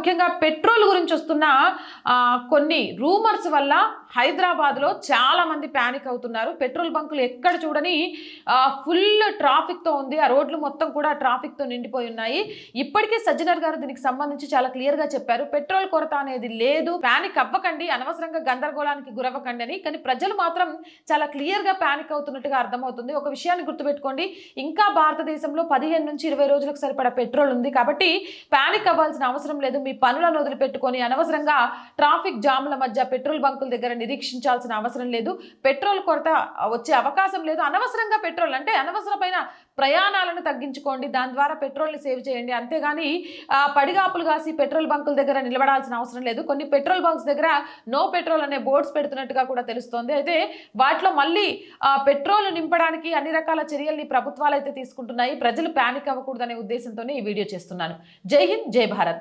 ముఖ్యంగా పెట్రోల్ గురించి వస్తున్న కొన్ని రూమర్స్ వల్ల హైదరాబాద్లో చాలామంది ప్యానిక్ అవుతున్నారు. పెట్రోల్ బంకులు ఎక్కడ చూడని ఫుల్ ట్రాఫిక్తో ఉంది. ఆ రోడ్లు మొత్తం కూడా ట్రాఫిక్తో నిండిపోయి ఉన్నాయి. ఇప్పటికే సజ్జనర్ గారు దీనికి సంబంధించి చాలా క్లియర్గా చెప్పారు. పెట్రోల్ కొరత అనేది లేదు, ప్యానిక్ అవ్వకండి, అనవసరంగా గందరగోళానికి గురవ్వకండి అని. కానీ ప్రజలు మాత్రం చాలా క్లియర్గా ప్యానిక్ అవుతున్నట్టుగా అర్థమవుతుంది. ఒక విషయాన్ని గుర్తుపెట్టుకోండి, ఇంకా భారతదేశంలో 15 నుంచి 20 రోజులకు సరిపడా పెట్రోల్ ఉంది. కాబట్టి ప్యానిక్ అవ్వాల్సిన అవసరం లేదు. మీ పనులను వదిలిపెట్టుకొని అనవసరంగా ట్రాఫిక్ జాముల మధ్య పెట్రోల్ బంకుల దగ్గర నిరీక్షించాల్సిన అవసరం లేదు. పెట్రోల్ కొరత వచ్చే అవకాశం లేదు. అనవసరంగా పెట్రోల్ అంటే అనవసరమైన ప్రయాణాలను తగ్గించుకోండి, దాని ద్వారా పెట్రోల్ని సేవ్ చేయండి. అంతేగాని పడిగాపులు కాసి పెట్రోల్ బంకుల దగ్గర నిలబడాల్సిన అవసరం లేదు. కొన్ని పెట్రోల్ బంక్స్ దగ్గర నో పెట్రోల్ అనే బోర్డ్స్ పెడుతున్నట్టుగా కూడా తెలుస్తోంది. అయితే వాటిలో మళ్ళీ పెట్రోల్ నింపడానికి అన్ని రకాల చర్యల్ని ప్రభుత్వాలు అయితే తీసుకుంటున్నాయి. ప్రజలు ప్యానిక్ అవ్వకూడదనే ఉద్దేశంతోనే ఈ వీడియో చేస్తున్నాను. జై హింద్, జై భారత్.